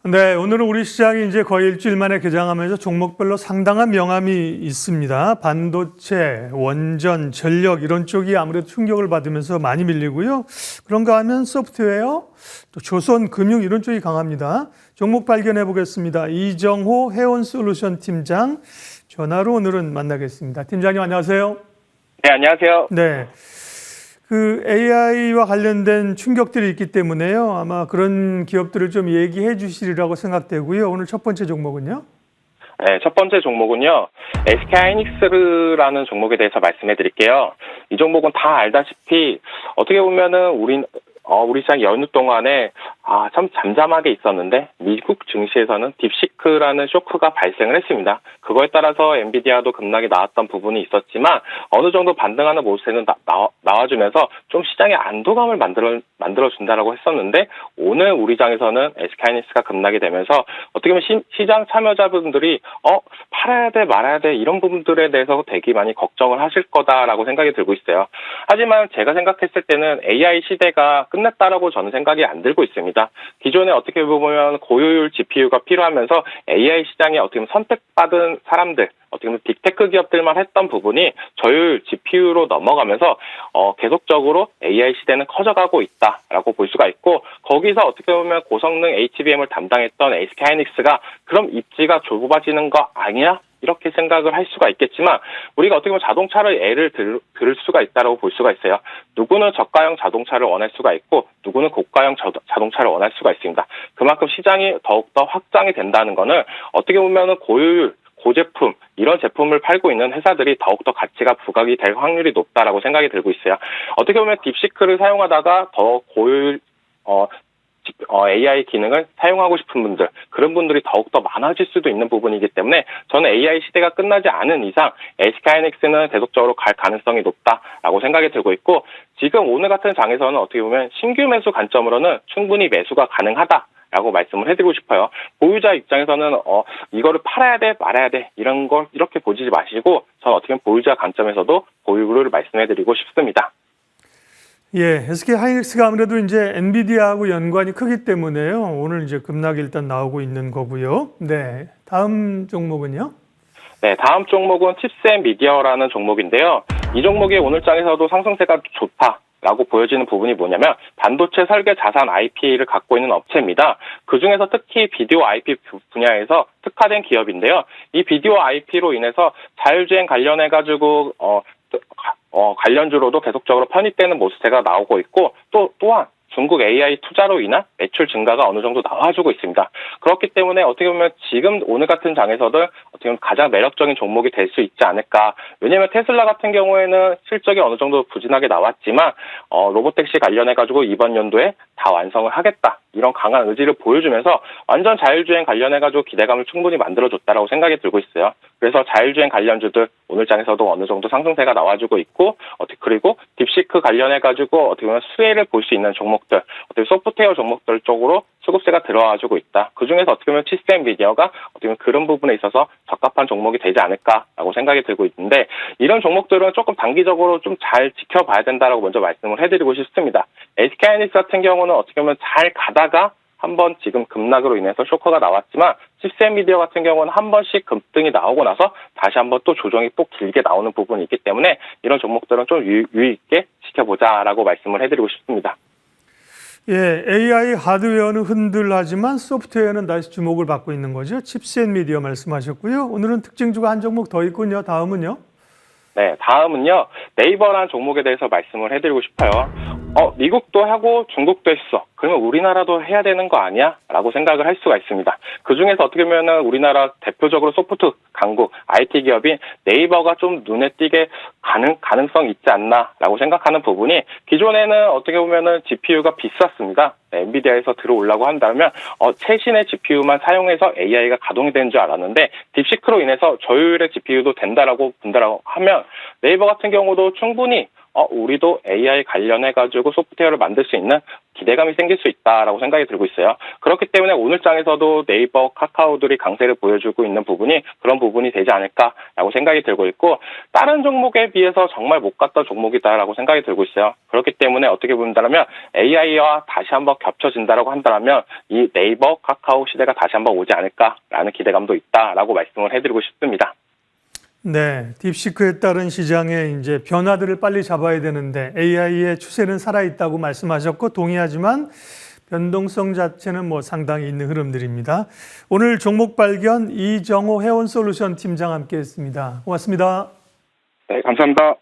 네, 오늘은 우리 시장이 이제 거의 일주일 만에 개장하면서 종목별로 상당한 명암이 있습니다. 반도체, 원전, 전력 이런 쪽이 아무래도 충격을 받으면서 많이 밀리고요. 그런가 하면 소프트웨어, 또 조선, 금융 이런 쪽이 강합니다. 종목 발견해 보겠습니다. 이정호 해온솔루션 팀장 전화로 오늘은 만나겠습니다. 팀장님 안녕하세요. 네, 안녕하세요. 네. 그 AI와 관련된 충격들이 있기 때문에요. 아마 그런 기업들을 좀 얘기해 주시리라고 생각되고요. 오늘 첫 번째 종목은요? 네, 첫 번째 종목은요, SK하이닉스라는 종목에 대해서 말씀해 드릴게요. 이 종목은 다 알다시피, 어떻게 보면은 우리 시장 연휴 동안에 참 잠잠하게 있었는데 미국 증시에서는 딥시크라는 쇼크가 발생을 했습니다. 그거에 따라서 엔비디아도 급락이 나왔던 부분이 있었지만 어느 정도 반등하는 모습에는 나와주면서 좀 시장에 안도감을 만들어준다라고 했었는데 오늘 우리 장에서는 SK하이닉스가 급락이 되면서 어떻게 보면 시장 참여자분들이 팔아야 돼 말아야 돼 이런 부분들에 대해서 되게 많이 걱정을 하실 거다라고 생각이 들고 있어요. 하지만 제가 생각했을 때는 AI 시대가 끝났다라고 저는 생각이 안 들고 있습니다. 기존에 어떻게 보면 고효율 GPU가 필요하면서 AI 시장에 어떻게 보면 선택받은 사람들, 어떻게 보면 빅테크 기업들만 했던 부분이 저효율 GPU로 넘어가면서 계속적으로 AI 시대는 커져가고 있다라고 볼 수가 있고 거기서 어떻게 보면 고성능 HBM을 담당했던 SK하이닉스가 그럼 입지가 좁아지는 거 아니야? 이렇게 생각을 할 수가 있겠지만 우리가 어떻게 보면 자동차를 예를 들을 수가 있다고 볼 수가 있어요. 누구는 저가형 자동차를 원할 수가 있고 누구는 고가형 자동차를 원할 수가 있습니다. 그만큼 시장이 더욱더 확장이 된다는 거는 어떻게 보면 고효율 고제품 이런 제품을 팔고 있는 회사들이 더욱더 가치가 부각이 될 확률이 높다라고 생각이 들고 있어요. 어떻게 보면 딥시크를 사용하다가 더 고효율 AI 기능을 사용하고 싶은 분들, 그런 분들이 더욱더 많아질 수도 있는 부분이기 때문에 저는 AI 시대가 끝나지 않은 이상 SK하이닉스는 계속적으로 갈 가능성이 높다라고 생각이 들고 있고 지금 오늘 같은 장에서는 어떻게 보면 신규 매수 관점으로는 충분히 매수가 가능하다라고 말씀을 해드리고 싶어요. 보유자 입장에서는 이거를 팔아야 돼 말아야 돼 이런 걸 이렇게 보지 마시고 저는 어떻게 보면 보유자 관점에서도 보유를 말씀해드리고 싶습니다. 예, SK하이닉스가 아무래도 이제 엔비디아하고 연관이 크기 때문에요. 오늘 이제 급락이 일단 나오고 있는 거고요. 네, 다음 종목은요? 네, 다음 종목은 칩셋 미디어라는 종목인데요. 이 종목이 오늘 장에서도 상승세가 좋다라고 보여지는 부분이 뭐냐면 반도체 설계 자산 IP를 갖고 있는 업체입니다. 그중에서 특히 비디오 IP 분야에서 특화된 기업인데요. 이 비디오 IP로 인해서 자율주행 관련해가지고 관련주로도 계속적으로 편입되는 모습세가 나오고 있고 또한 중국 AI 투자로 인한 매출 증가가 어느 정도 나와주고 있습니다. 그렇기 때문에 어떻게 보면 지금 오늘 같은 장에서도 어떻게 보면 가장 매력적인 종목이 될 수 있지 않을까. 왜냐하면 테슬라 같은 경우에는 실적이 어느 정도 부진하게 나왔지만 로보택시 관련해가지고 이번 연도에 다 완성을 하겠다. 이런 강한 의지를 보여주면서 완전 자율주행 관련해가지고 기대감을 충분히 만들어줬다라고 생각이 들고 있어요. 그래서 자율주행 관련주들 오늘 장에서도 어느 정도 상승세가 나와주고 있고 그리고 딥시크 관련해가지고 어떻게 보면 수혜를 볼 수 있는 종목들, 어떻게 소프트웨어 종목들 쪽으로 수급세가 들어와주고 있다. 그중에서 어떻게 보면 칩셋 미디어가 어떻게 보면 그런 부분에 있어서 적합한 종목이 되지 않을까라고 생각이 들고 있는데 이런 종목들은 조금 단기적으로 좀 잘 지켜봐야 된다라고 먼저 말씀을 해드리고 싶습니다. SK하이닉스 같은 경우는 어떻게 보면 잘 가다가 한번 지금 급락으로 인해서 쇼크가 나왔지만 칩셋 미디어 같은 경우는 한 번씩 급등이 나오고 나서 다시 한번 또 조정이 또 길게 나오는 부분이 있기 때문에 이런 종목들은 좀 유의 있게 지켜보자라고 말씀을 해드리고 싶습니다. 예, AI 하드웨어는 흔들하지만 소프트웨어는 다시 주목을 받고 있는 거죠. 칩셋 미디어 말씀하셨고요. 오늘은 특징주가 한 종목 더 있군요. 다음은요? 네, 다음은요. 네이버라는 종목에 대해서 말씀을 해드리고 싶어요. 미국도 하고 중국도 했어. 그러면 우리나라도 해야 되는 거 아니야? 라고 생각을 할 수가 있습니다. 그중에서 어떻게 보면은 우리나라 대표적으로 소프트 강국 IT 기업인 네이버가 좀 눈에 띄게 가능성 있지 않나라고 생각하는 부분이 기존에는 어떻게 보면은 GPU가 비쌌습니다. 엔비디아에서 들어오려고 한다면 최신의 GPU만 사용해서 AI가 가동이 되는 줄 알았는데 딥시크로 인해서 저효율의 GPU도 된다라고 본다라고 하면 네이버 같은 경우도 충분히 우리도 AI 관련해가지고 소프트웨어를 만들 수 있는 기대감이 생길 수 있다라고 생각이 들고 있어요. 그렇기 때문에 오늘 장에서도 네이버, 카카오들이 강세를 보여주고 있는 부분이 그런 부분이 되지 않을까라고 생각이 들고 있고, 다른 종목에 비해서 정말 못 갔던 종목이다라고 생각이 들고 있어요. 그렇기 때문에 어떻게 본다면 AI와 다시 한번 겹쳐진다라고 한다면 이 네이버, 카카오 시대가 다시 한번 오지 않을까라는 기대감도 있다라고 말씀을 해드리고 싶습니다. 네, 딥시크에 따른 시장의 이제 변화들을 빨리 잡아야 되는데 AI의 추세는 살아있다고 말씀하셨고 동의하지만 변동성 자체는 뭐 상당히 있는 흐름들입니다. 오늘 종목 발견 이정호 해원솔루션 팀장 함께했습니다. 고맙습니다. 네, 감사합니다.